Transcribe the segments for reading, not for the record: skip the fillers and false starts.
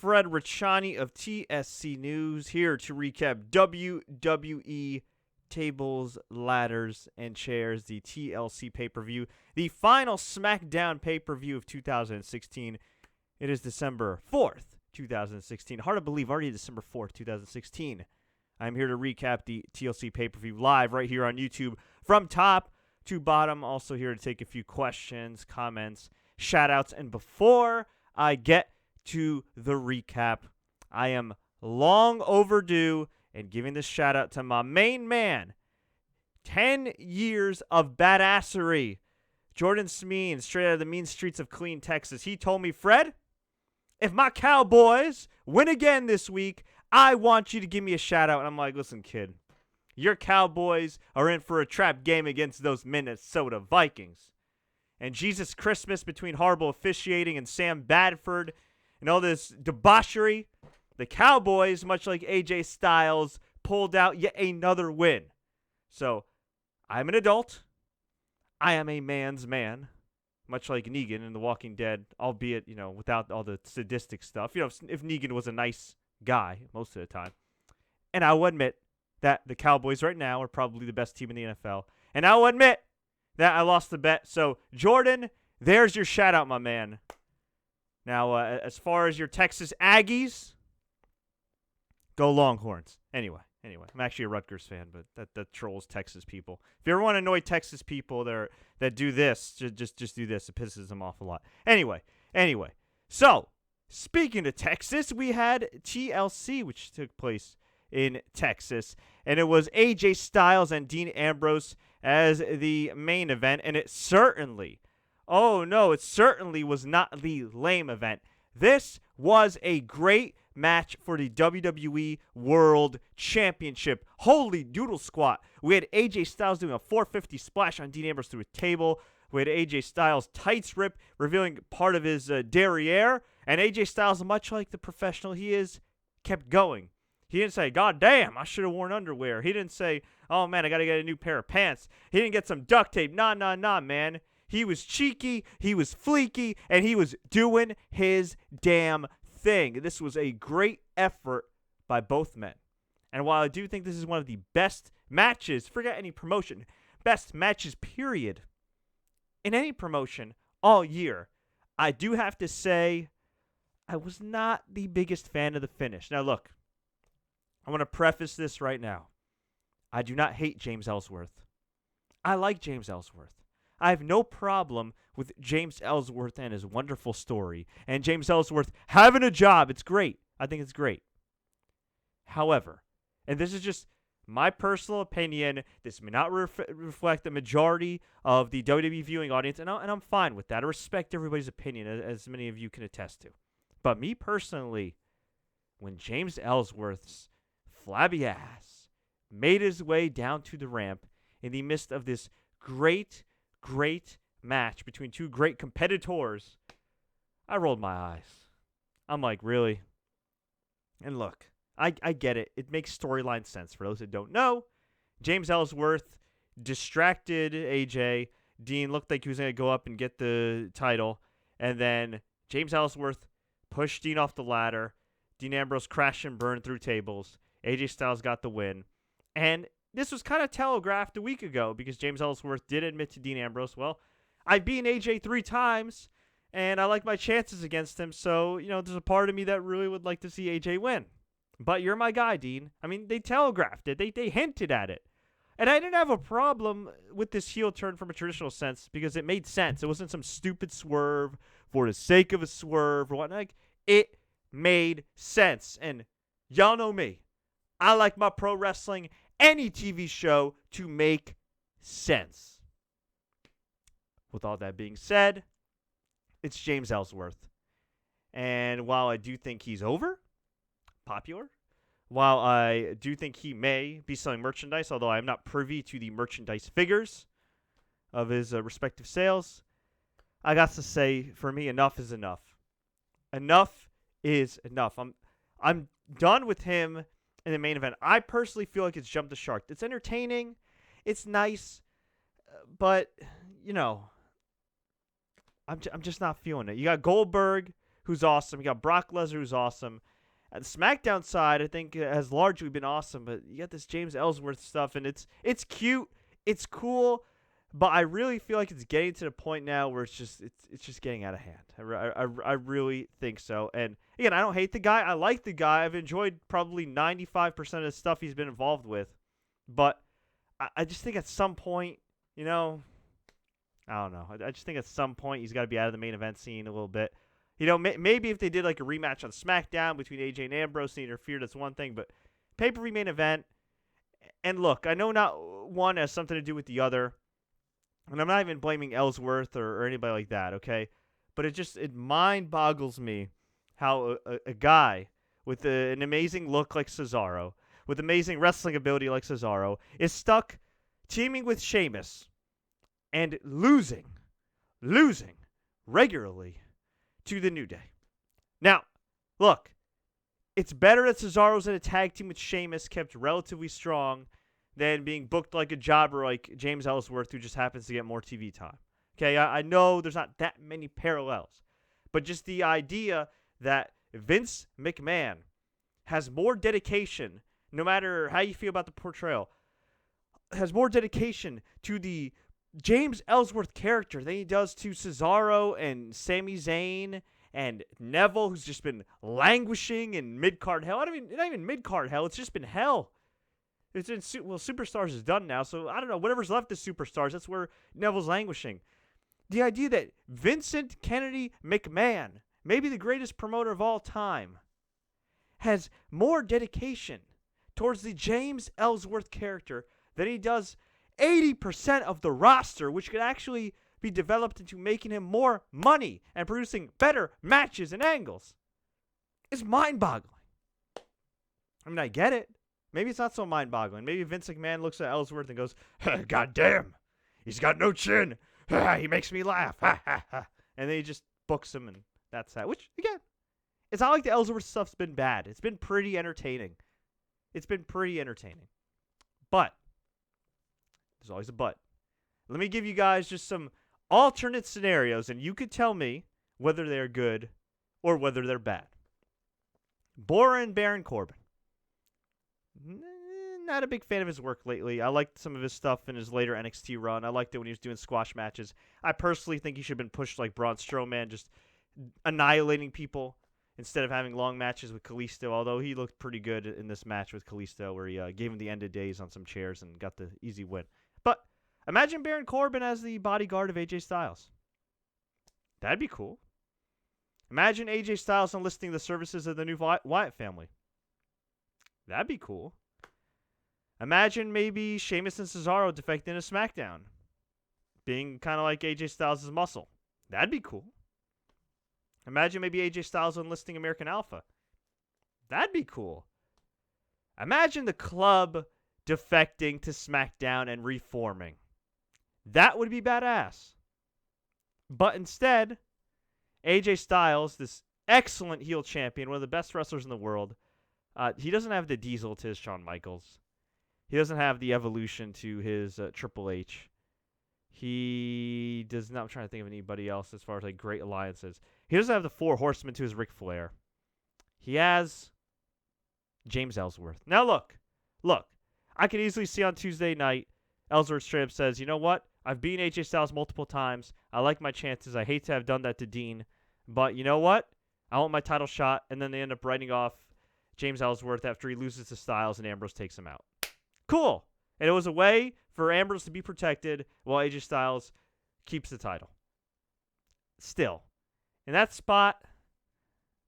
Fred Ricciani of TSC News here to recap WWE Tables, Ladders, and Chairs, the TLC pay-per-view, the final SmackDown pay-per-view of 2016. It is December 4th, 2016. Hard to believe, already December 4th, 2016. I'm here to recap the TLC pay-per-view live right here on YouTube from top to bottom. Also here to take a few questions, comments, shout-outs, and before I get to the recap, I am long overdue and giving this shout out to my main man. 10 years of badassery. Jordan Smeen, straight out of the mean streets of Killeen, Texas. He told me, Fred, if my Cowboys win again this week, I want you to give me a shout out. And I'm like, listen, kid, your Cowboys are in for a trap game against those Minnesota Vikings. And Jesus Christmas between horrible officiating and Sam Badford and all this debauchery, the Cowboys, much like AJ Styles, pulled out yet another win. So, I'm an adult. I am a man's man, much like Negan in The Walking Dead, albeit, without all the sadistic stuff. If Negan was a nice guy most of the time. And I will admit that the Cowboys right now are probably the best team in the NFL. And I will admit that I lost the bet. So, Jordan, there's your shout out, my man. Now, as far as your Texas Aggies, go Longhorns. Anyway, I'm actually a Rutgers fan, but that trolls Texas people. If you ever want to annoy Texas people that do this, just do this. It pisses them off a lot. Anyway. So, speaking of Texas, we had TLC, which took place in Texas, and it was AJ Styles and Dean Ambrose as the main event, and it certainly was not the lame event. This was a great match for the WWE World Championship. Holy doodle squat. We had AJ Styles doing a 450 splash on Dean Ambrose through a table. We had AJ Styles tights rip, revealing part of his derriere. And AJ Styles, much like the professional he is, kept going. He didn't say, God damn, I should have worn underwear. He didn't say, oh man, I got to get a new pair of pants. He didn't get some duct tape. Nah, man. He was cheeky, he was fleeky, and he was doing his damn thing. This was a great effort by both men. And while I do think this is one of the best matches, forget any promotion, best matches, period, in any promotion all year, I do have to say I was not the biggest fan of the finish. Now, look, I want to preface this right now. I do not hate James Ellsworth. I like James Ellsworth. I have no problem with James Ellsworth and his wonderful story. And James Ellsworth having a job. It's great. I think it's great. However, and this is just my personal opinion, this may not reflect the majority of the WWE viewing audience, and I'm fine with that. I respect everybody's opinion, as many of you can attest to. But me personally, when James Ellsworth's flabby ass made his way down to the ramp in the midst of this great match between two great competitors, I rolled my eyes. I'm like, really? And look, I get it. It makes storyline sense. For those that don't know, James Ellsworth distracted AJ. Dean looked like he was going to go up and get the title. And then James Ellsworth pushed Dean off the ladder. Dean Ambrose crashed and burned through tables. AJ Styles got the win. And this was kind of telegraphed a week ago because James Ellsworth did admit to Dean Ambrose, well, I've beaten AJ 3 times, and I like my chances against him, so, there's a part of me that really would like to see AJ win. But you're my guy, Dean. I mean, they telegraphed it. They hinted at it. And I didn't have a problem with this heel turn from a traditional sense because it made sense. It wasn't some stupid swerve for the sake of a swerve or whatnot. It made sense. And y'all know me. I like my pro wrestling, any TV show, to make sense. With all that being said, it's James Ellsworth. And while I do think he's popular, while I do think he may be selling merchandise, although I'm not privy to the merchandise figures of his respective sales, I got to say, for me, enough is enough. Enough is enough. I'm done with him in the main event. I personally feel like it's jumped the shark. It's entertaining. It's nice. But, I'm just not feeling it. You got Goldberg, who's awesome. You got Brock Lesnar, who's awesome. And the SmackDown side, I think, has largely been awesome. But you got this James Ellsworth stuff, and it's cute, it's cool. But I really feel like it's getting to the point now where it's just getting out of hand. I really think so. And again, I don't hate the guy. I like the guy. I've enjoyed probably 95% of the stuff he's been involved with. But I just think at some point, I don't know. I just think at some point he's got to be out of the main event scene a little bit. Maybe if they did like a rematch on SmackDown between AJ and Ambrose and interfered, that's one thing. But pay-per-view main event. And look, I know not one has something to do with the other. And I'm not even blaming Ellsworth or anybody like that, okay? But it mind boggles me how a guy with an amazing look like Cesaro, with amazing wrestling ability like Cesaro, is stuck teaming with Sheamus and losing regularly to the New Day. Now, look, it's better that Cesaro's in a tag team with Sheamus, kept relatively strong, than being booked like a jobber like James Ellsworth, who just happens to get more TV time. Okay, I know there's not that many parallels, but just the idea that Vince McMahon has more dedication, no matter how you feel about the portrayal, has more dedication to the James Ellsworth character than he does to Cesaro and Sami Zayn and Neville, who's just been languishing in mid-card hell. Not even mid-card hell, it's just been hell. It's in Superstars is done now, so I don't know. Whatever's left is Superstars. That's where Neville's languishing. The idea that Vincent Kennedy McMahon, maybe the greatest promoter of all time, has more dedication towards the James Ellsworth character than he does 80% of the roster, which could actually be developed into making him more money and producing better matches and angles, is mind-boggling. I get it. Maybe it's not so mind-boggling. Maybe Vince McMahon looks at Ellsworth and goes, God damn, he's got no chin. He makes me laugh. And then he just books him, and that's that. Which, again, it's not like the Ellsworth stuff's been bad. It's been pretty entertaining. But there's always a but. Let me give you guys just some alternate scenarios, and you could tell me whether they're good or whether they're bad. Baron Corbin. Not a big fan of his work lately. I liked some of his stuff in his later NXT run. I liked it when he was doing squash matches. I personally think he should have been pushed like Braun Strowman, just annihilating people instead of having long matches with Kalisto, although he looked pretty good in this match with Kalisto where he gave him the end of days on some chairs and got the easy win. But imagine Baron Corbin as the bodyguard of AJ Styles. That'd be cool. Imagine AJ Styles enlisting the services of the new Wyatt family. That'd be cool. Imagine maybe Sheamus and Cesaro defecting to SmackDown, being kind of like AJ Styles' muscle. That'd be cool. Imagine maybe AJ Styles enlisting American Alpha. That'd be cool. Imagine the club defecting to SmackDown and reforming. That would be badass. But instead, AJ Styles, this excellent heel champion, one of the best wrestlers in the world, he doesn't have the Diesel to his Shawn Michaels. He doesn't have the evolution to his Triple H. He does not. I'm trying to think of anybody else as far as like great alliances. He doesn't have the Four Horsemen to his Ric Flair. He has James Ellsworth. Now look. I can easily see on Tuesday night, Ellsworth straight up says, you know what? I've beaten AJ Styles multiple times. I like my chances. I hate to have done that to Dean. But you know what? I want my title shot. And then they end up writing off James Ellsworth after he loses to Styles and Ambrose takes him out. Cool. And it was a way for Ambrose to be protected while AJ Styles keeps the title. Still, in that spot,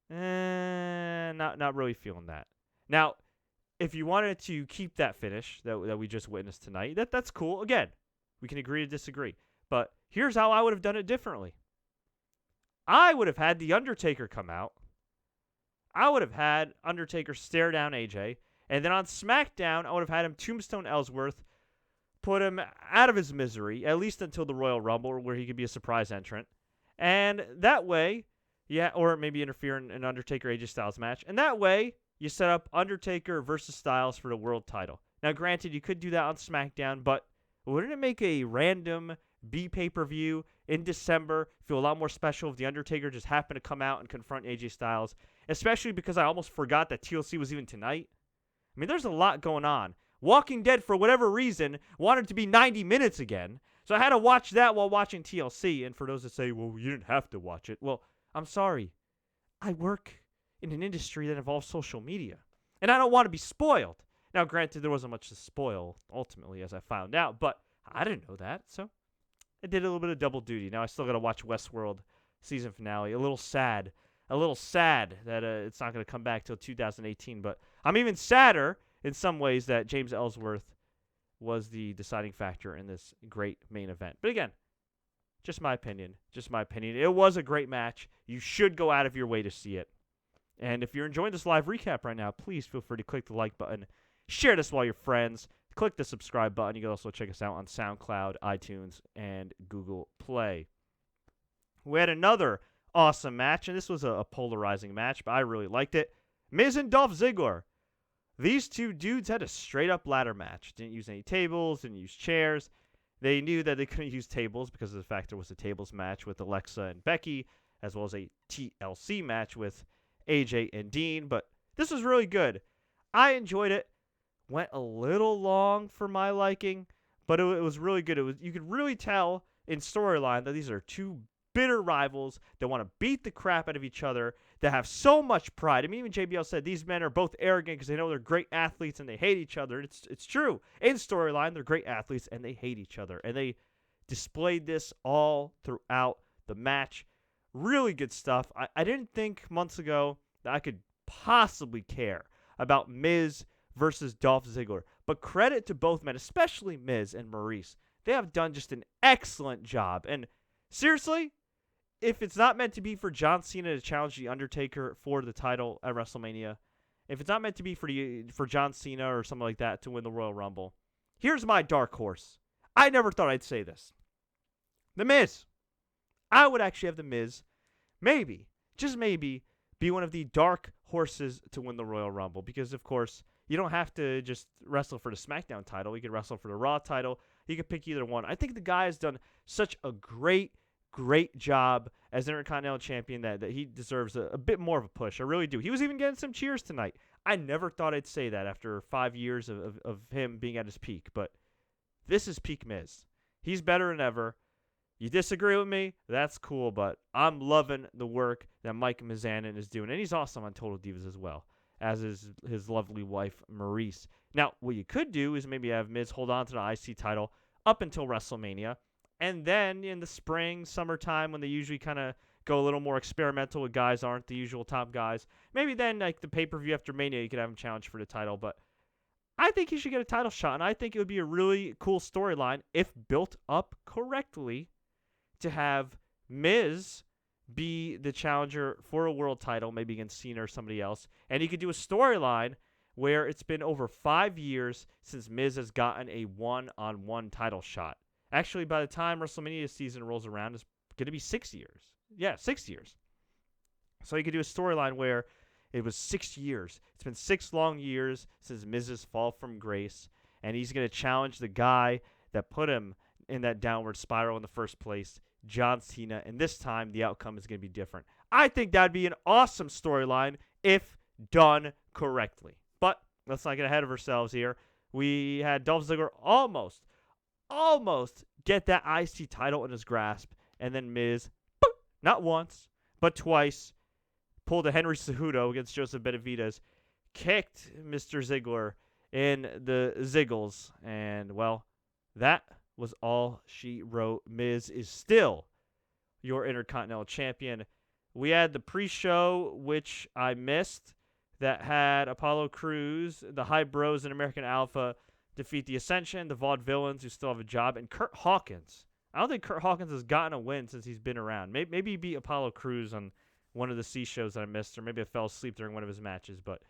not really feeling that. Now, if you wanted to keep that finish that we just witnessed tonight, that's cool. Again, we can agree to disagree. But here's how I would have done it differently. I would have had The Undertaker come out. I would have had Undertaker stare down AJ. And then on SmackDown, I would have had him tombstone Ellsworth, put him out of his misery, at least until the Royal Rumble, where he could be a surprise entrant. And that way, or maybe interfere in an Undertaker AJ Styles match. And that way, you set up Undertaker versus Styles for the world title. Now, granted, you could do that on SmackDown, but wouldn't it make a random B pay-per-view in December feel a lot more special if The Undertaker just happened to come out and confront AJ Styles, especially because I almost forgot that TLC was even tonight. I mean, there's a lot going on. Walking Dead, for whatever reason, wanted to be 90 minutes again, so I had to watch that while watching TLC, and for those that say, well, you didn't have to watch it, well, I'm sorry. I work in an industry that involves social media, and I don't want to be spoiled. Now, granted, there wasn't much to spoil, ultimately, as I found out, but I didn't know that, so I did a little bit of double duty. Now I still got to watch Westworld season finale. A little sad that it's not going to come back till 2018, but I'm even sadder in some ways that James Ellsworth was the deciding factor in this great main event. But again, just my opinion. It was a great match. You should go out of your way to see it. And if you're enjoying this live recap right now, please feel free to click the like button. Share this with all your friends. Click the subscribe button. You can also check us out on SoundCloud, iTunes, and Google Play. We had another awesome match, and this was a polarizing match, but I really liked it. Miz and Dolph Ziggler. These two dudes had a straight-up ladder match. Didn't use any tables, didn't use chairs. They knew that they couldn't use tables because of the fact there was a tables match with Alexa and Becky, as well as a TLC match with AJ and Dean, but this was really good. I enjoyed it. Went a little long for my liking, but it was really good. You could really tell in storyline that these are two bitter rivals that want to beat the crap out of each other, that have so much pride. I mean, even JBL said these men are both arrogant because they know they're great athletes and they hate each other. It's true. In storyline, they're great athletes and they hate each other. And they displayed this all throughout the match. Really good stuff. I didn't think months ago that I could possibly care about Miz versus Dolph Ziggler. But credit to both men, especially Miz and Maryse. They have done just an excellent job. And seriously, if it's not meant to be for John Cena to challenge The Undertaker for the title at WrestleMania, if it's not meant to be for John Cena or something like that to win the Royal Rumble, here's my dark horse. I never thought I'd say this. The Miz. I would actually have The Miz, maybe, just maybe, be one of the dark horses to win the Royal Rumble. Because, of course, you don't have to just wrestle for the SmackDown title. You could wrestle for the Raw title. You could pick either one. I think the guy has done such a great job as Intercontinental Champion that he deserves a bit more of a push. I really do. He was even getting some cheers tonight. I never thought I'd say that after 5 years of him being at his peak. But this is peak Miz. He's better than ever. You disagree with me? That's cool, but I'm loving the work that Mike Mizanin is doing. And he's awesome on Total Divas as well, as is his lovely wife, Maryse. Now, what you could do is maybe have Miz hold on to the IC title up until WrestleMania. And then in the spring, summertime, when they usually kind of go a little more experimental with guys aren't the usual top guys, maybe then like the pay-per-view after Mania, you could have him challenge for the title. But I think he should get a title shot, and I think it would be a really cool storyline if built up correctly to have Miz be the challenger for a world title, maybe against Cena or somebody else. And he could do a storyline where it's been over 5 years since Miz has gotten a one-on-one title shot. Actually, by the time WrestleMania season rolls around, it's going to be 6 years. Yeah, 6 years. So you could do a storyline where it was 6 years. It's been 6 long years since Miz's fall from grace, and he's going to challenge the guy that put him in that downward spiral in the first place, John Cena, and this time the outcome is going to be different. I think that would be an awesome storyline if done correctly. But let's not get ahead of ourselves here. We had Dolph Ziggler almost get that IC title in his grasp, and then Miz, boop, not once, but twice, pulled a Henry Cejudo against Joseph Benavidez, kicked Mr. Ziggler in the Ziggles, and, well, that was all she wrote. Miz is still your Intercontinental Champion. We had the pre-show, which I missed, that had Apollo Crews, the High Bros, and American Alpha defeat the Ascension, the Vaudevillains, who still have a job, and Curt Hawkins. I don't think Curt Hawkins has gotten a win since he's been around. Maybe he beat Apollo Crews on one of the C shows that I missed, or maybe I fell asleep during one of his matches, but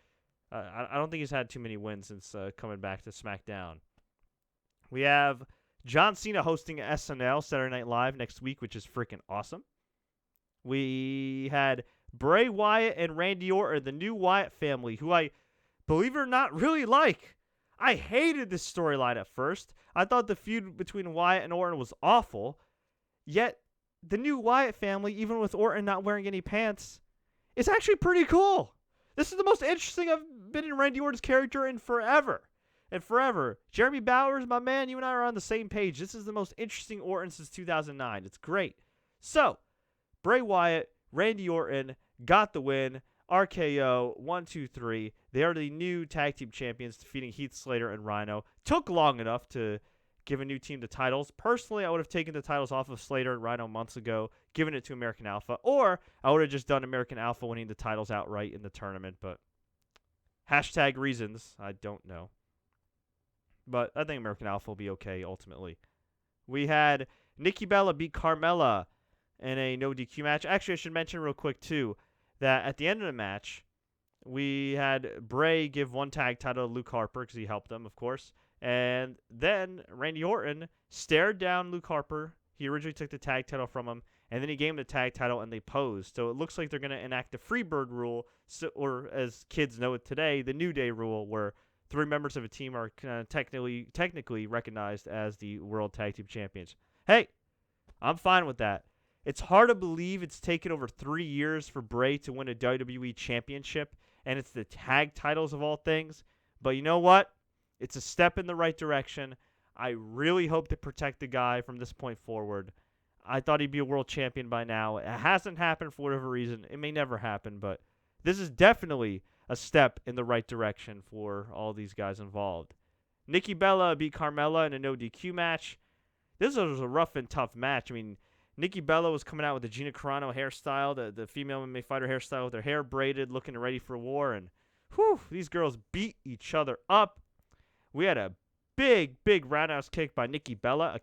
I don't think he's had too many wins since coming back to SmackDown. We have John Cena hosting SNL Saturday Night Live next week, which is freaking awesome. We had Bray Wyatt and Randy Orton, the new Wyatt family, who I, believe it or not, really like. I hated this storyline at first. I thought the feud between Wyatt and Orton was awful. Yet, the new Wyatt family, even with Orton not wearing any pants, is actually pretty cool. This is the most interesting I've been in Randy Orton's character in forever. And forever. Jeremy Bowers, my man, you and I are on the same page. This is the most interesting Orton since 2009. It's great. So, Bray Wyatt, Randy Orton got the win. RKO, 1, 2, 3. They are the new tag team champions, defeating Heath, Slater, and Rhyno. Took long enough to give a new team the titles. Personally, I would have taken the titles off of Slater and Rhyno months ago, given it to American Alpha, or I would have just done American Alpha winning the titles outright in the tournament, but hashtag reasons, I don't know. But I think American Alpha will be okay, ultimately. We had Nikki Bella beat Carmella in a no DQ match. Actually, I should mention real quick, too, that at the end of the match, we had Bray give one tag title to Luke Harper, because he helped them, of course. And then Randy Orton stared down Luke Harper. He originally took the tag title from him, and then he gave him the tag title, and they posed. So it looks like they're going to enact the Freebird rule, or as kids know it today, the New Day rule, where 3 members of a team are technically recognized as the World Tag Team Champions. Hey, I'm fine with that. It's hard to believe it's taken over 3 years for Bray to win a WWE Championship, and it's the tag titles of all things. But you know what? It's a step in the right direction. I really hope to protect the guy from this point forward. I thought he'd be a world champion by now. It hasn't happened for whatever reason. It may never happen, but this is definitely a step in the right direction for all these guys involved. Nikki Bella beat Carmella in a no DQ match. This was a rough and tough match. I mean, Nikki Bella was coming out with the Gina Carano hairstyle, the female MMA fighter hairstyle, with her hair braided, looking ready for war. And whew, these girls beat each other up. We had a big roundhouse kick by Nikki Bella.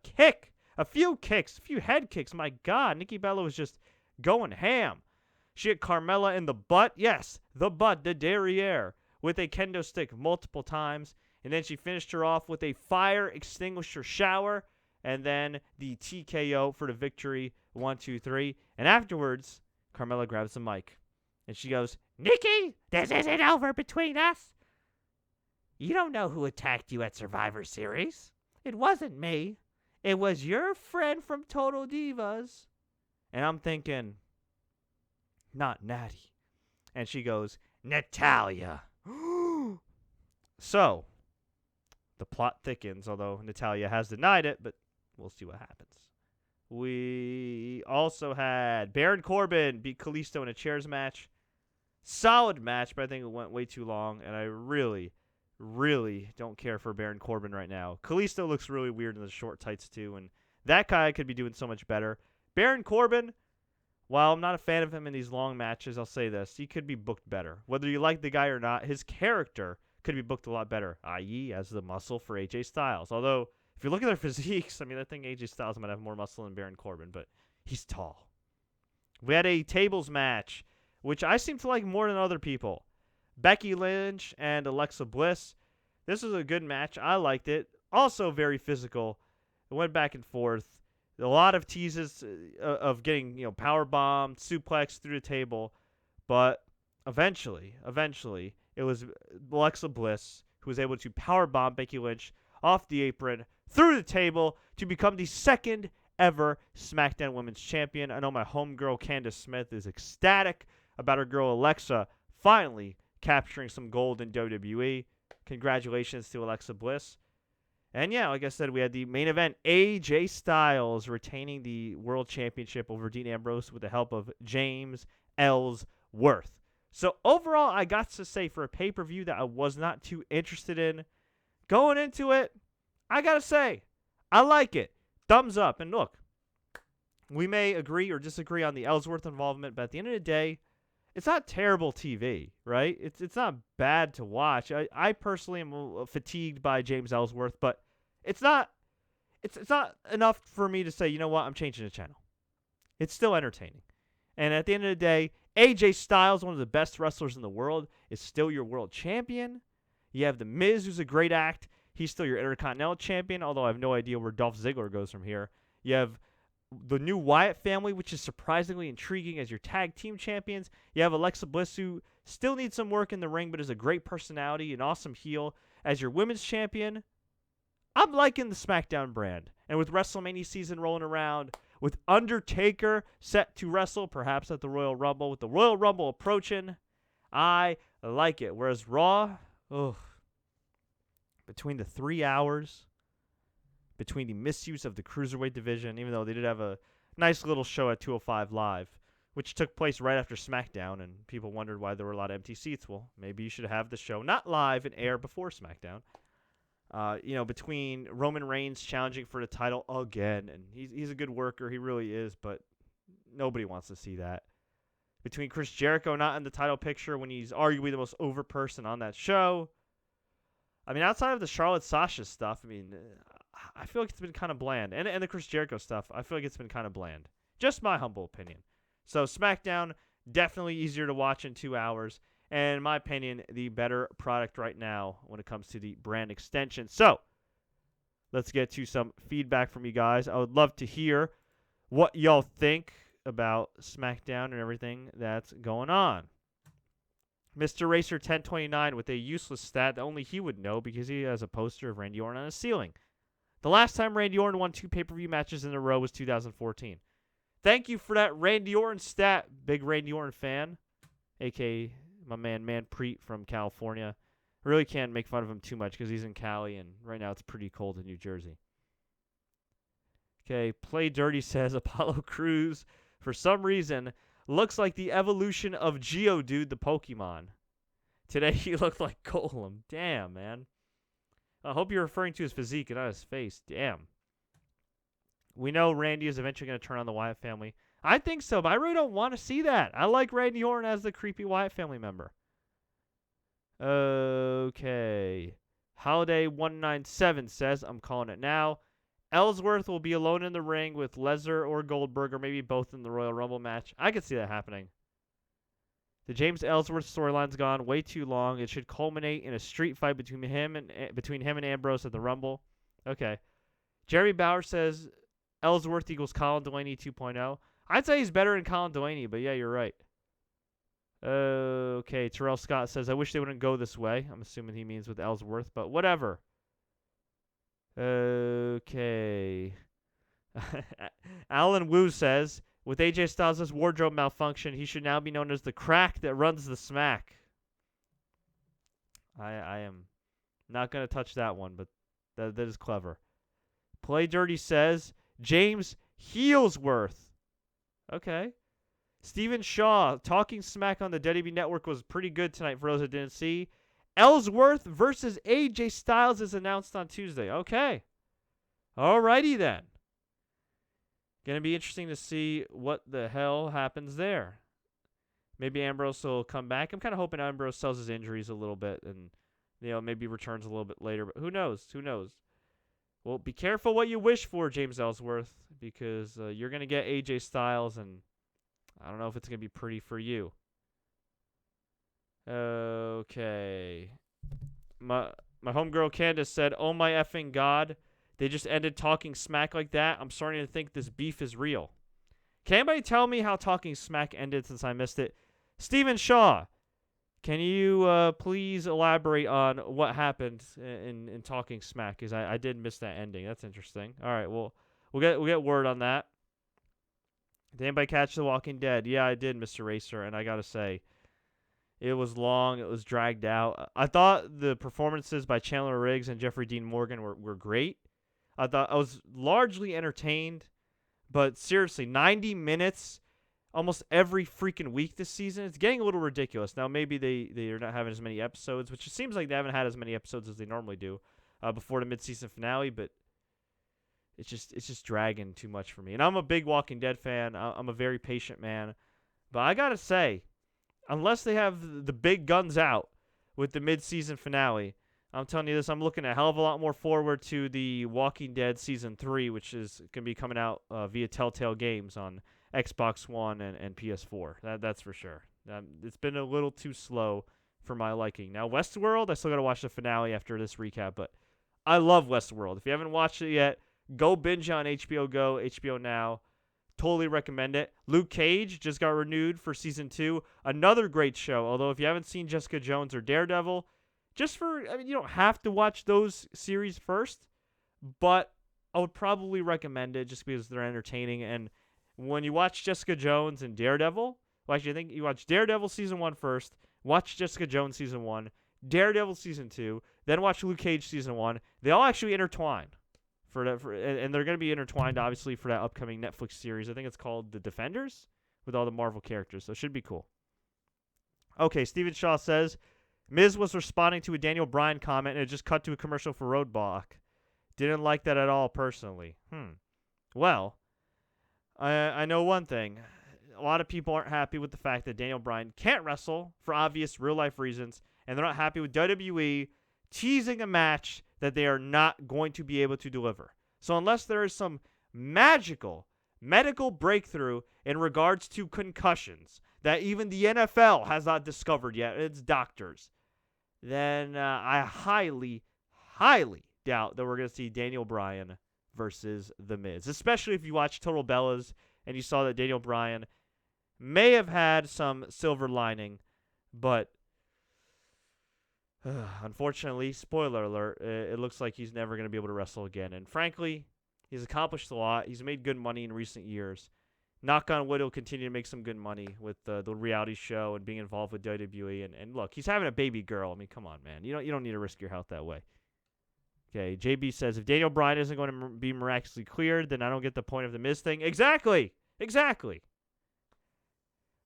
A few head kicks. My God, Nikki Bella was just going ham. She hit Carmella in the butt. Yes, the butt, the derriere, with a kendo stick multiple times. And then she finished her off with a fire extinguisher shower. And then the TKO for the victory. 1, 2, 3. And afterwards, Carmella grabs the mic. And she goes, "Nikki, this isn't over between us. You don't know who attacked you at Survivor Series. It wasn't me. It was your friend from Total Divas." And I'm thinking, not Natty. And she goes, "Natalya." So, the plot thickens, although Natalya has denied it, but we'll see what happens. We also had Baron Corbin beat Kalisto in a chairs match. Solid match, but I think it went way too long, and I really don't care for Baron Corbin right now. Kalisto looks really weird in the short tights, too, and that guy could be doing so much better. Baron Corbin, while I'm not a fan of him in these long matches, I'll say this. He could be booked better. Whether you like the guy or not, his character could be booked a lot better, i.e. as the muscle for AJ Styles. Although, if you look at their physiques, I mean, I think AJ Styles might have more muscle than Baron Corbin, but he's tall. We had a tables match, which I seem to like more than other people. Becky Lynch and Alexa Bliss. This was a good match. I liked it. Also very physical. It went back and forth. A lot of teases of getting, power bombed, suplex through the table, but eventually, it was Alexa Bliss who was able to power bomb Becky Lynch off the apron through the table to become the second ever SmackDown Women's Champion. I know my homegirl Candice Smith is ecstatic about her girl Alexa finally capturing some gold in WWE. Congratulations to Alexa Bliss. And yeah, like I said, we had the main event, AJ Styles retaining the World Championship over Dean Ambrose with the help of James Ellsworth. So overall, I got to say, for a pay-per-view that I was not too interested in, going into it, I got to say, I like it. Thumbs up. And look, we may agree or disagree on the Ellsworth involvement, but at the end of the day, it's not terrible TV, right? It's not bad to watch. I personally am fatigued by James Ellsworth, but it's not enough for me to say, you know what, I'm changing the channel. It's still entertaining. And at the end of the day, AJ Styles, one of the best wrestlers in the world, is still your world champion. You have The Miz, who's a great act. He's still your Intercontinental champion, although I have no idea where Dolph Ziggler goes from here. You have the new Wyatt family, which is surprisingly intriguing as your tag team champions. You have Alexa Bliss, who still needs some work in the ring, but is a great personality, an awesome heel, as your women's champion. I'm liking the SmackDown brand. And with WrestleMania season rolling around, with Undertaker set to wrestle, perhaps at the Royal Rumble. With the Royal Rumble approaching, I like it. Whereas Raw, between the 3 hours, between the misuse of the Cruiserweight division, even though they did have a nice little show at 205 Live, which took place right after SmackDown, and people wondered why there were a lot of empty seats. Well, maybe you should have the show not live and air before SmackDown. Between Roman Reigns challenging for the title again, and he's a good worker, he really is, but nobody wants to see that. Between Chris Jericho not in the title picture when he's arguably the most over person on that show. I mean, outside of the Charlotte Sasha stuff, I feel like it's been kind of bland. And the Chris Jericho stuff, I feel like it's been kind of bland. Just my humble opinion. So SmackDown, definitely easier to watch in 2 hours. And in my opinion, the better product right now when it comes to the brand extension. So let's get to some feedback from you guys. I would love to hear what y'all think about SmackDown and everything that's going on. Mr. Racer 1029 with a useless stat that only he would know because he has a poster of Randy Orton on his ceiling. The last time Randy Orton won 2 pay-per-view matches in a row was 2014. Thank you for that Randy Orton stat, big Randy Orton fan, a.k.a. my man Manpreet from California. I really can't make fun of him too much because he's in Cali, and right now it's pretty cold in New Jersey. Okay, Play Dirty says Apollo Crews, for some reason, looks like the evolution of Geodude the Pokemon. Today he looked like Golem. Damn, man. I hope you're referring to his physique and not his face. Damn. We know Randy is eventually going to turn on the Wyatt family. I think so, but I really don't want to see that. I like Randy Orton as the creepy Wyatt family member. Okay. Holiday197 says, I'm calling it now. Ellsworth will be alone in the ring with Lesnar or Goldberg, or maybe both in the Royal Rumble match. I could see that happening. The James Ellsworth storyline's gone way too long. It should culminate in a street fight between him and Ambrose at the Rumble. Okay. Jerry Bauer says Ellsworth equals Colin Delaney 2.0. I'd say he's better than Colin Delaney, but yeah, you're right. Okay, Terrell Scott says, I wish they wouldn't go this way. I'm assuming he means with Ellsworth, but whatever. Okay. Alan Wu says, with AJ Styles' wardrobe malfunction, he should now be known as the crack that runs the smack. I am not going to touch that one, but that is clever. Play Dirty says, James Heelsworth. Okay. Stephen Shaw, talking smack on the WWE Network was pretty good tonight for those that didn't see. Ellsworth versus AJ Styles is announced on Tuesday. Okay. Alrighty then. Going to be interesting to see what the hell happens there. Maybe Ambrose will come back. I'm kind of hoping Ambrose sells his injuries a little bit and, maybe returns a little bit later. But who knows? Who knows? Well, be careful what you wish for, James Ellsworth, because you're going to get AJ Styles, and I don't know if it's going to be pretty for you. Okay. My homegirl Candace said, oh my effing God, they just ended talking smack like that. I'm starting to think this beef is real. Can anybody tell me how talking smack ended since I missed it? Stephen Shaw, can you please elaborate on what happened in talking smack? Because I did miss that ending. That's interesting. All right, well, we'll get word on that. Did anybody catch The Walking Dead? Yeah, I did, Mr. Racer, and I got to say, it was long. It was dragged out. I thought the performances by Chandler Riggs and Jeffrey Dean Morgan were great. I thought I was largely entertained, but seriously, 90 minutes almost every freaking week this season. It's getting a little ridiculous. Now, maybe they are not having as many episodes, which it seems like they haven't had as many episodes as they normally do before the mid-season finale, but it's just dragging too much for me. And I'm a big Walking Dead fan. I'm a very patient man. But I got to say, unless they have the big guns out with the mid-season finale, I'm telling you this, I'm looking a hell of a lot more forward to the Walking Dead Season 3, which is going to be coming out via Telltale Games on Xbox One and PS4. That's for sure. It's been a little too slow for my liking. Now, Westworld, I still got to watch the finale after this recap, but I love Westworld. If you haven't watched it yet, go binge on HBO Go, HBO Now. Totally recommend it. Luke Cage just got renewed for Season 2. Another great show, although if you haven't seen Jessica Jones or Daredevil, you don't have to watch those series first, but I would probably recommend it just because they're entertaining. And when you watch Jessica Jones and Daredevil, well, actually, I think you watch Daredevil Season 1 first, watch Jessica Jones Season 1, Daredevil Season 2, then watch Luke Cage Season 1. They all actually intertwine. And they're going to be intertwined, obviously, for that upcoming Netflix series. I think it's called The Defenders with all the Marvel characters, so it should be cool. Okay, Steven Shaw says, Miz was responding to a Daniel Bryan comment and it just cut to a commercial for Roadblock. Didn't like that at all, personally. Well, I know one thing. A lot of people aren't happy with the fact that Daniel Bryan can't wrestle for obvious real-life reasons, and they're not happy with WWE teasing a match that they are not going to be able to deliver. So unless there is some magical medical breakthrough in regards to concussions that even the NFL has not discovered yet, it's doctors, then I highly, highly doubt that we're going to see Daniel Bryan versus The Miz, especially if you watch Total Bellas and you saw that Daniel Bryan may have had some silver lining, but unfortunately, spoiler alert, it looks like he's never going to be able to wrestle again. And frankly, he's accomplished a lot. He's made good money in recent years. Knock on wood, he'll continue to make some good money with the reality show and being involved with WWE. And look, he's having a baby girl. I mean, come on, man. You don't need to risk your health that way. Okay, JB says, if Daniel Bryan isn't going to be miraculously cleared, then I don't get the point of the Miz thing. Exactly.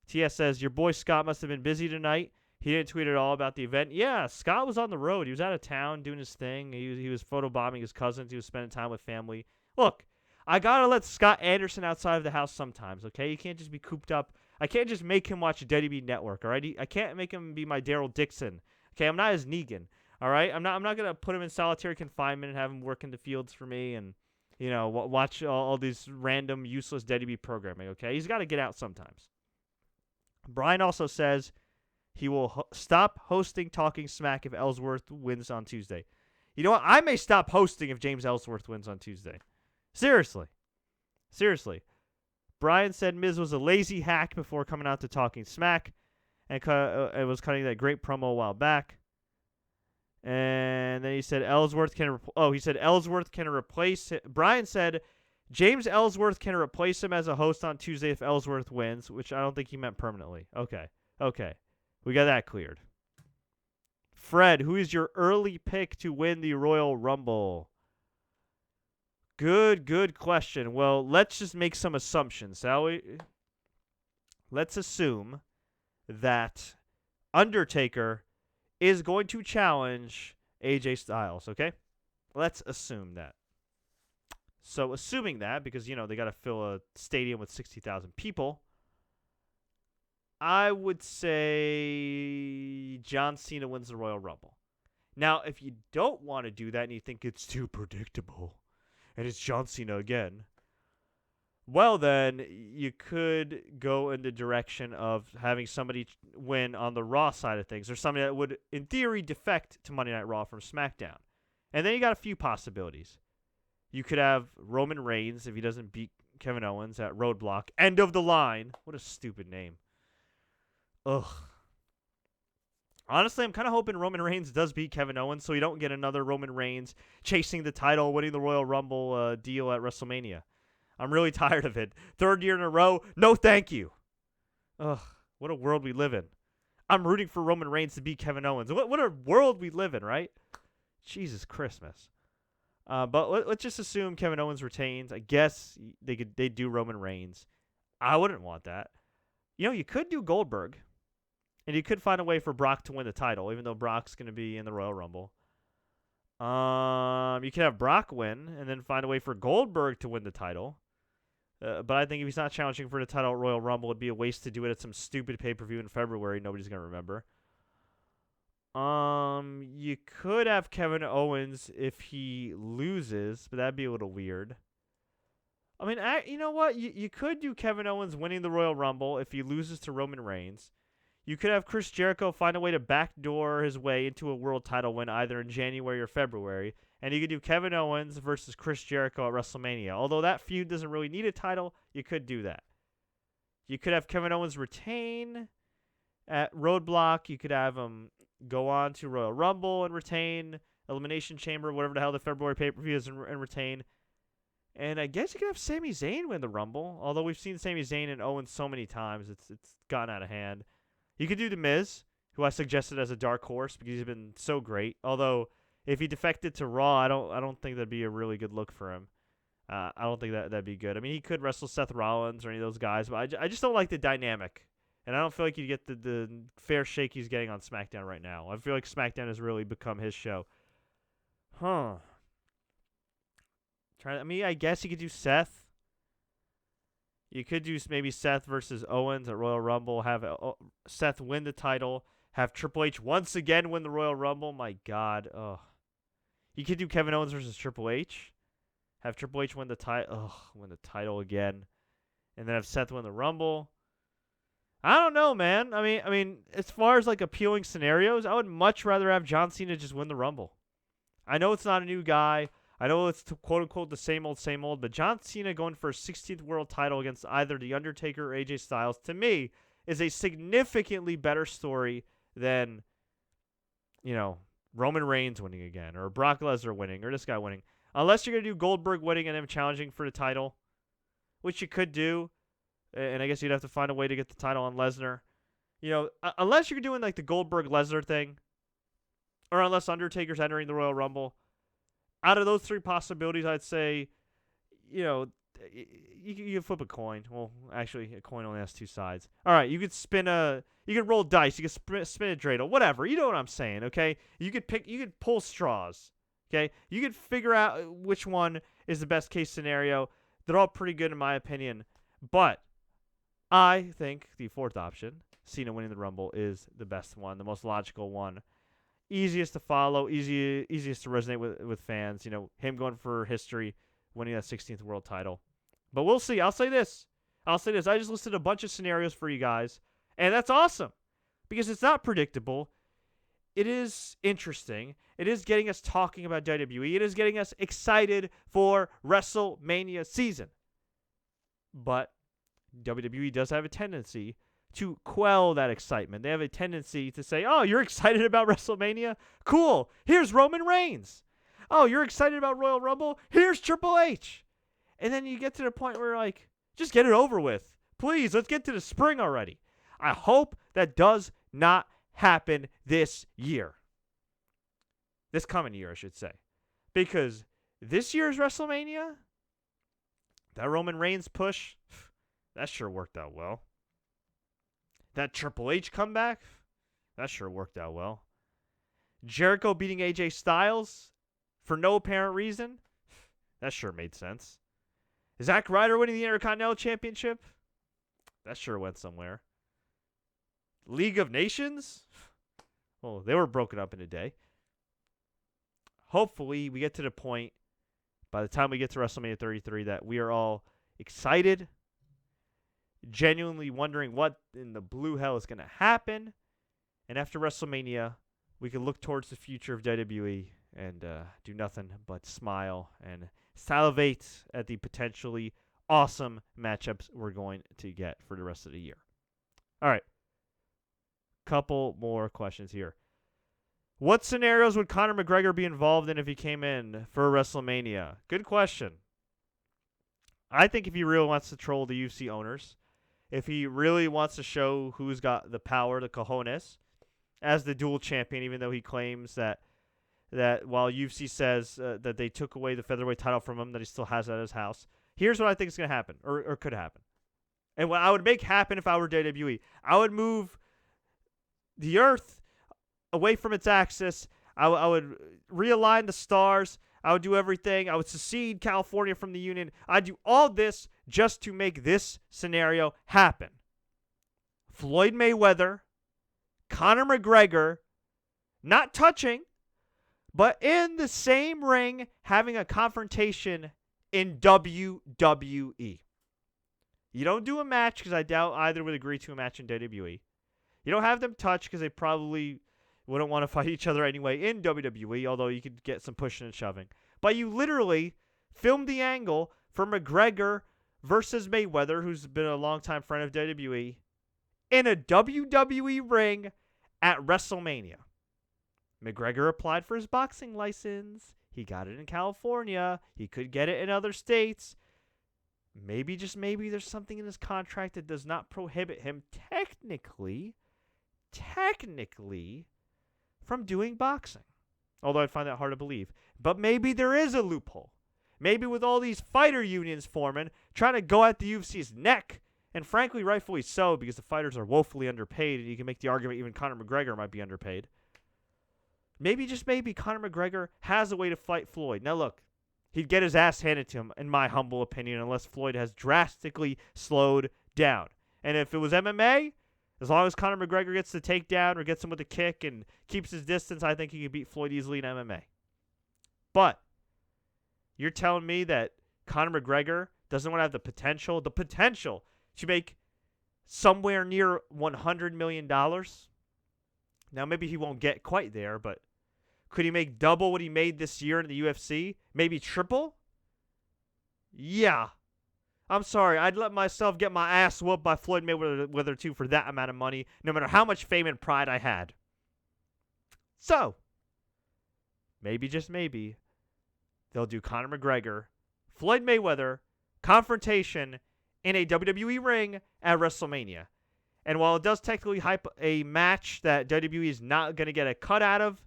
TS says, your boy Scott must have been busy tonight. He didn't tweet at all about the event. Yeah, Scott was on the road. He was out of town doing his thing. He was photobombing his cousins. He was spending time with family. Look, I got to let Scott Anderson outside of the house sometimes, okay? You can't just be cooped up. I can't just make him watch WWE Network, all right? I can't make him be my Daryl Dixon. Okay, I'm not his Negan, all right? I'm not going to put him in solitary confinement and have him work in the fields for me and, watch all these random, useless WWE programming, okay? He's got to get out sometimes. Brian also says he will stop hosting Talking Smack if Ellsworth wins on Tuesday. You know what? I may stop hosting if James Ellsworth wins on Tuesday. Seriously. Brian said Miz was a lazy hack before coming out to Talking Smack and was cutting that great promo a while back. And then he said Ellsworth can replace him. Brian said James Ellsworth can replace him as a host on Tuesday if Ellsworth wins, which I don't think he meant permanently. Okay. We got that cleared. Fred, who is your early pick to win the Royal Rumble? Good question. Well, let's just make some assumptions, shall we? Let's assume that Undertaker is going to challenge AJ Styles, okay? Let's assume that. So assuming that, because, they got to fill a stadium with 60,000 people, I would say John Cena wins the Royal Rumble. Now, if you don't want to do that and you think it's too predictable, and it's John Cena again, well, then you could go in the direction of having somebody win on the Raw side of things, or somebody that would, in theory, defect to Monday Night Raw from SmackDown. And then you got a few possibilities. You could have Roman Reigns, if he doesn't beat Kevin Owens at Roadblock. End of the line. What a stupid name. Ugh. Honestly, I'm kind of hoping Roman Reigns does beat Kevin Owens so you don't get another Roman Reigns chasing the title, winning the Royal Rumble deal at WrestleMania. I'm really tired of it. Third year in a row, no thank you. Ugh, what a world we live in. I'm rooting for Roman Reigns to beat Kevin Owens. What a world we live in, right? Jesus Christmas. But let's just assume Kevin Owens retains. I guess they do Roman Reigns. I wouldn't want that. You could do Goldberg. And you could find a way for Brock to win the title, even though Brock's going to be in the Royal Rumble. You could have Brock win and then find a way for Goldberg to win the title. But I think if he's not challenging for the title at Royal Rumble, it'd be a waste to do it at some stupid pay-per-view in February nobody's going to remember. You could have Kevin Owens if he loses, but that'd be a little weird. I mean, you know what? You could do Kevin Owens winning the Royal Rumble if he loses to Roman Reigns. You could have Chris Jericho find a way to backdoor his way into a world title win either in January or February. And you could do Kevin Owens versus Chris Jericho at WrestleMania. Although that feud doesn't really need a title, you could do that. You could have Kevin Owens retain at Roadblock. You could have him go on to Royal Rumble and retain, Elimination Chamber, whatever the hell the February pay-per-view is, and retain. And I guess you could have Sami Zayn win the Rumble. Although we've seen Sami Zayn and Owens so many times, it's gotten out of hand. You could do The Miz, who I suggested as a dark horse because he's been so great. Although if he defected to Raw, I don't think that'd be a really good look for him. I don't think that'd be good. I mean, he could wrestle Seth Rollins or any of those guys, but I just don't like the dynamic. And I don't feel like you get the fair shake he's getting on SmackDown right now. I feel like SmackDown has really become his show. I guess you could do Seth. You could do maybe Seth versus Owens at Royal Rumble. Have Seth win the title. Have Triple H once again win the Royal Rumble. My God. Ugh. You could do Kevin Owens versus Triple H. Have Triple H win the title. Win the title again. And then have Seth win the Rumble. I don't know, man. I mean, as far as like appealing scenarios, I would much rather have John Cena just win the Rumble. I know it's not a new guy. I know it's quote unquote the same old, but John Cena going for a 16th world title against either The Undertaker or AJ Styles, to me, is a significantly better story than, Roman Reigns winning again, or Brock Lesnar winning, or this guy winning. Unless you're going to do Goldberg winning and him challenging for the title, which you could do. And I guess you'd have to find a way to get the title on Lesnar. Unless you're doing like the Goldberg-Lesnar thing, or unless Undertaker's entering the Royal Rumble. Out of those three possibilities, I'd say, you can flip a coin. Well, actually, a coin only has two sides. All right, you could you could roll dice. You could spin a dreidel, whatever. You know what I'm saying, okay? You could pull straws, okay? You could figure out which one is the best case scenario. They're all pretty good in my opinion, but I think the fourth option, Cena winning the Rumble, is the best one, the most logical one. Easiest to follow, easiest to resonate with fans. Him going for history, winning that 16th world title. But we'll see. I'll say this. I just listed a bunch of scenarios for you guys, and that's awesome because it's not predictable. It is interesting. It is getting us talking about WWE. It is getting us excited for WrestleMania season. But WWE does have a tendency to quell that excitement. They have a tendency to say, oh, you're excited about WrestleMania? Cool. Here's Roman Reigns. Oh, you're excited about Royal Rumble? Here's Triple H. And then you get to the point where you're like, just get it over with. Please, let's get to the spring already. I hope that does not happen this year. This coming year, I should say. Because this year's WrestleMania, that Roman Reigns push, that sure worked out well. That Triple H comeback, that sure worked out well. Jericho beating AJ Styles for no apparent reason, that sure made sense. Zack Ryder winning the Intercontinental Championship, that sure went somewhere. League of Nations, well, they were broken up in a day. Hopefully, we get to the point by the time we get to WrestleMania 33 that we are all excited, genuinely wondering what in the blue hell is going to happen. And after WrestleMania, we can look towards the future of WWE and do nothing but smile and salivate at the potentially awesome matchups we're going to get for the rest of the year. All right. Couple more questions here. What scenarios would Conor McGregor be involved in if he came in for WrestleMania? Good question. I think if he really wants to troll the UFC owners, if he really wants to show who's got the power, the cojones, as the dual champion, even though he claims that while UFC says that they took away the featherweight title from him, that he still has it at his house. Here's what I think is going to happen, or could happen. And what I would make happen if I were WWE, I would move the Earth away from its axis. I would realign the stars. I would do everything. I would secede California from the Union. I'd do all this just to make this scenario happen. Floyd Mayweather, Conor McGregor, not touching, but in the same ring having a confrontation in WWE. You don't do a match because I doubt either would agree to a match in WWE. You don't have them touch because they probably wouldn't want to fight each other anyway in WWE, although you could get some pushing and shoving. But you literally filmed the angle for McGregor versus Mayweather, who's been a longtime friend of WWE, in a WWE ring at WrestleMania. McGregor applied for his boxing license. He got it in California. He could get it in other states. Maybe, just maybe, there's something in his contract that does not prohibit him technically from doing boxing. Although I find that hard to believe. But maybe there is a loophole. Maybe with all these fighter unions forming, trying to go at the UFC's neck, and frankly, rightfully so, because the fighters are woefully underpaid, and you can make the argument even Conor McGregor might be underpaid. Maybe, just maybe, Conor McGregor has a way to fight Floyd. Now look, he'd get his ass handed to him, in my humble opinion, unless Floyd has drastically slowed down. And if it was MMA, as long as Conor McGregor gets the takedown or gets him with a kick and keeps his distance, I think he could beat Floyd easily in MMA. But you're telling me that Conor McGregor doesn't want to have the potential to make somewhere near $100 million? Now, maybe he won't get quite there, but could he make double what he made this year in the UFC? Maybe triple? Yeah. I'm sorry. I'd let myself get my ass whooped by Floyd Mayweather too for that amount of money, no matter how much fame and pride I had. So, maybe, just maybe, they'll do Conor McGregor, Floyd Mayweather, confrontation in a WWE ring at WrestleMania. And while it does technically hype a match that WWE is not going to get a cut out of,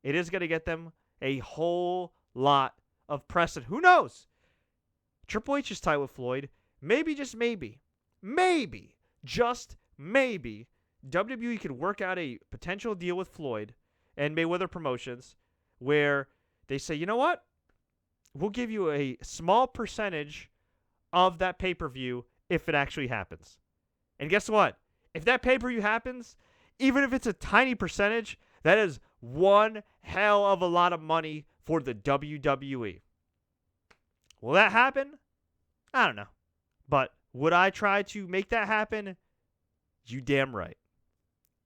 it is going to get them a whole lot of press. Who knows? Triple H is tight with Floyd. Maybe, just maybe, just maybe, WWE could work out a potential deal with Floyd and Mayweather Promotions where they say, you know what? We'll give you a small percentage of that pay-per-view if it actually happens. And guess what? If that pay-per-view happens, even if it's a tiny percentage, that is one hell of a lot of money for the WWE. Will that happen? I don't know. But would I try to make that happen? You damn right.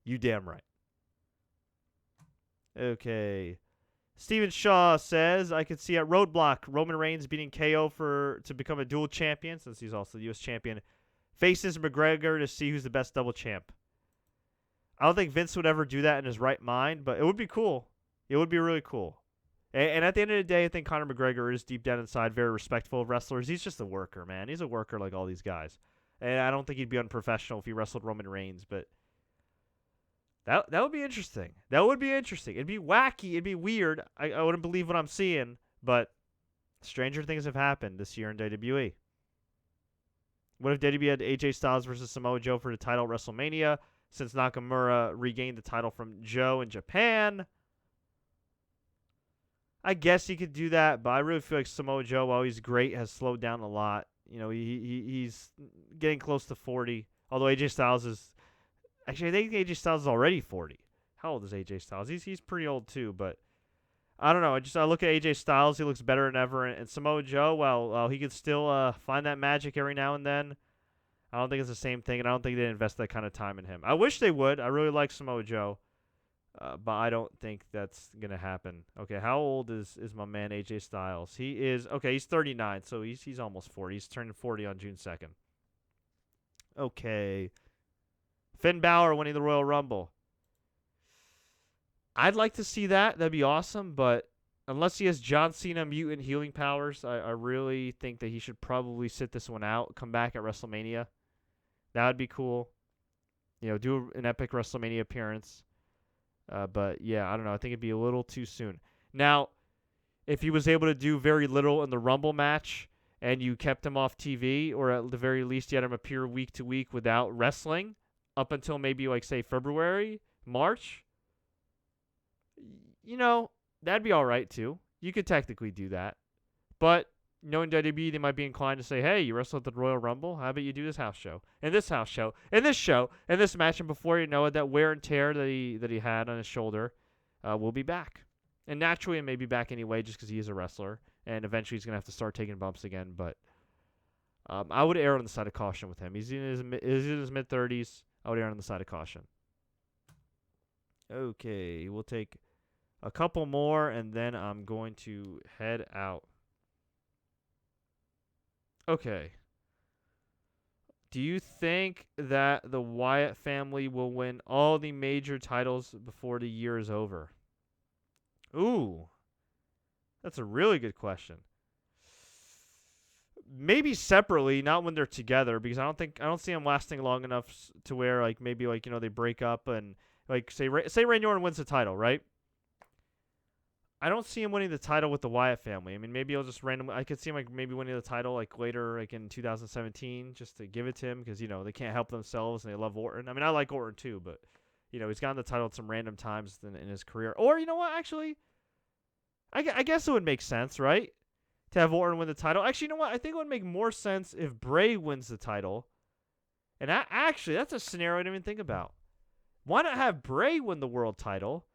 You damn right. Okay. Steven Shaw says, I could see at Roadblock Roman Reigns beating KO to become a dual champion, since he's also the U.S. champion. Faces McGregor to see who's the best double champ. I don't think Vince would ever do that in his right mind, but it would be cool. It would be really cool. And at the end of the day, I think Conor McGregor is deep down inside very respectful of wrestlers. He's just a worker, man. He's a worker like all these guys. And I don't think he'd be unprofessional if he wrestled Roman Reigns, but that would be interesting. That would be interesting. It'd be wacky. It'd be weird. I wouldn't believe what I'm seeing, but stranger things have happened this year in WWE. What if WWE had AJ Styles versus Samoa Joe for the title at WrestleMania, since Nakamura regained the title from Joe in Japan? I guess he could do that, but I really feel like Samoa Joe, while he's great, has slowed down a lot. You know, he's getting close to 40, although AJ Styles is... Actually, I think AJ Styles is already 40. How old is AJ Styles? He's pretty old too, but I don't know. I look at AJ Styles, he looks better than ever, and Samoa Joe, well, he could still find that magic every now and then. I don't think it's the same thing, and I don't think they invest that kind of time in him. I wish they would. I really like Samoa Joe, but I don't think that's going to happen. Okay, how old is my man AJ Styles? He's 39, so he's almost 40. He's turning 40 on June 2nd. Okay. Finn Balor winning the Royal Rumble. I'd like to see that. That'd be awesome, but unless he has John Cena mutant healing powers, I really think that he should probably sit this one out, come back at WrestleMania. That would be cool. You know, do an epic WrestleMania appearance. But, yeah, I don't know. I think it'd be a little too soon. Now, if he was able to do very little in the Rumble match and you kept him off TV, or at the very least you had him appear week to week without wrestling up until maybe, like, say, February, March, you know, that'd be all right, too. You could technically do that. But knowing WWE, they might be inclined to say, hey, you wrestled at the Royal Rumble? How about you do this house show? And this house show? And this show? And this match? And before you know it, that wear and tear that he had on his shoulder will be back. And naturally, it may be back anyway just because he is a wrestler. And eventually, he's going to have to start taking bumps again. But I would err on the side of caution with him. He's in his mid-30s. I would err on the side of caution. Okay, we'll take a couple more, and then I'm going to head out. Okay. Do you think that the Wyatt family will win all the major titles before the year is over? Ooh. That's a really good question. Maybe separately, not when they're together, because I don't see them lasting long enough to where like maybe like they break up and like say Randy Orton wins the title, right? I don't see him winning the title with the Wyatt family. I mean, maybe he'll just randomly. I could see him like maybe winning the title like later, like in 2017, just to give it to him because they can't help themselves and they love Orton. I mean, I like Orton too, but he's gotten the title at some random times in his career. Or you know what? Actually, I guess it would make sense, right? To have Orton win the title. Actually, you know what? I think it would make more sense if Bray wins the title. And actually, that's a scenario I didn't even think about. Why not have Bray win the world title?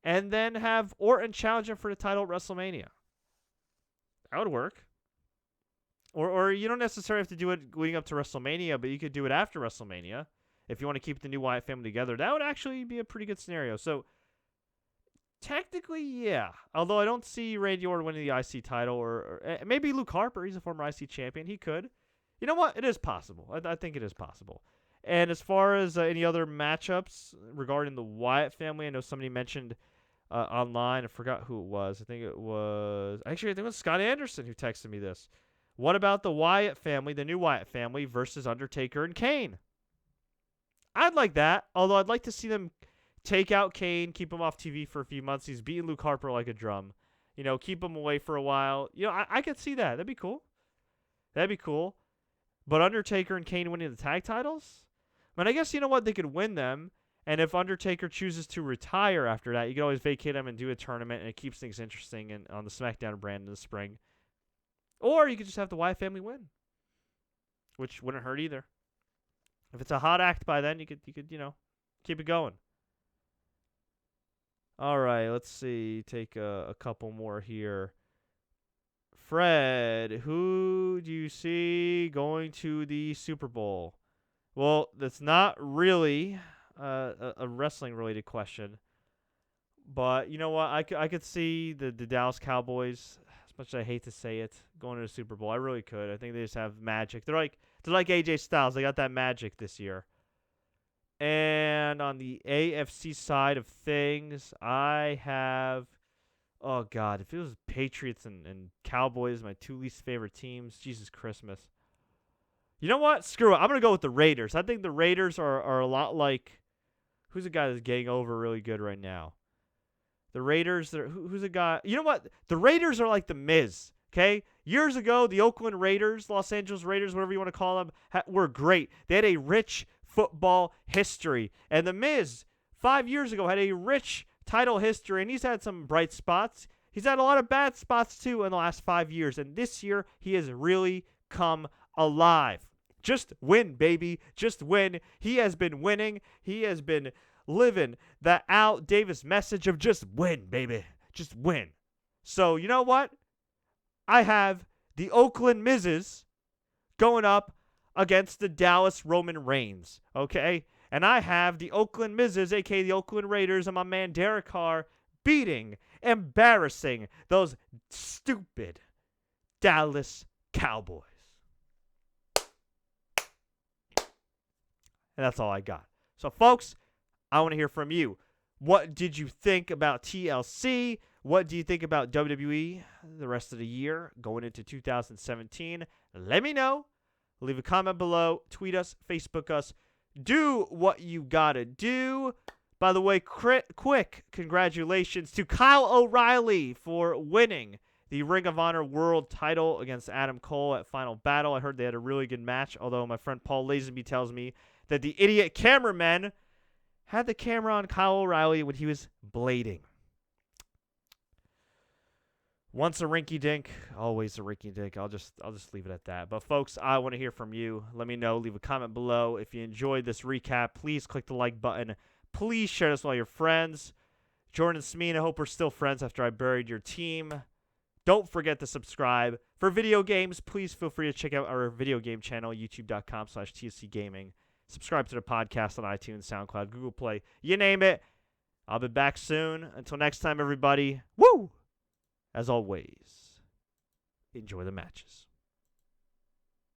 And then have Orton challenge him for the title at WrestleMania. That would work. Or you don't necessarily have to do it leading up to WrestleMania, but you could do it after WrestleMania if you want to keep the new Wyatt family together. That would actually be a pretty good scenario. So, technically, yeah. Although I don't see Randy Orton winning the IC title. Or maybe Luke Harper. He's a former IC champion. He could. You know what? It is possible. I think it is possible. And as far as any other matchups regarding the Wyatt family, I know somebody mentioned online. I forgot who it was. I think it was Scott Anderson who texted me this. What about the Wyatt family, the new Wyatt family versus Undertaker and Kane? I'd like that, although I'd like to see them take out Kane, keep him off TV for a few months. He's beating Luke Harper like a drum. Keep him away for a while. I could see that. That'd be cool. But Undertaker and Kane winning the tag titles? I mean, I guess you know what? They could win them. And if Undertaker chooses to retire after that, you can always vacate him and do a tournament, and it keeps things interesting on the SmackDown brand in the spring. Or you could just have the Wyatt family win, which wouldn't hurt either. If it's a hot act by then, you could keep it going. All right, let's see. Take a couple more here. Fred, who do you see going to the Super Bowl? Well, that's not really a wrestling-related question. But you know what? I could see the Dallas Cowboys, as much as I hate to say it, going to the Super Bowl. I really could. I think they just have magic. They're like AJ Styles. They got that magic this year. And on the AFC side of things, I have, oh God, if it was Patriots and Cowboys, my two least favorite teams, Jesus Christmas. You know what? Screw it. I'm going to go with the Raiders. I think the Raiders are a lot like, who's a guy that's getting over really good right now? The Raiders, who's a guy? You know what? The Raiders are like the Miz, okay? Years ago, the Oakland Raiders, Los Angeles Raiders, whatever you want to call them, were great. They had a rich football history. And the Miz, 5 years ago, had a rich title history, and he's had some bright spots. He's had a lot of bad spots, too, in the last 5 years. And this year, he has really come alive. Just win, baby. Just win. He has been winning. He has been living the Al Davis message of just win, baby. Just win. So, you know what? I have the Oakland Mizes going up against the Dallas Roman Reigns, okay? And I have the Oakland Mizes, a.k.a. the Oakland Raiders, and my man Derek Carr embarrassing those stupid Dallas Cowboys. And that's all I got. So, folks, I want to hear from you. What did you think about TLC? What do you think about WWE the rest of the year going into 2017? Let me know. Leave a comment below. Tweet us. Facebook us. Do what you got to do. By the way, quick congratulations to Kyle O'Reilly for winning the Ring of Honor World title against Adam Cole at Final Battle. I heard they had a really good match, although my friend Paul Lazenby tells me that the idiot cameraman had the camera on Kyle O'Reilly when he was blading. Once a rinky-dink, always a rinky-dink. I'll just leave it at that. But, folks, I want to hear from you. Let me know. Leave a comment below. If you enjoyed this recap, please click the like button. Please share this with all your friends. Jordan Smeen, I hope we're still friends after I buried your team. Don't forget to subscribe. For video games, please feel free to check out our video game channel, youtube.com/TSCGaming. Subscribe to the podcast on iTunes, SoundCloud, Google Play. You name it. I'll be back soon. Until next time, everybody. Woo! As always, enjoy the matches.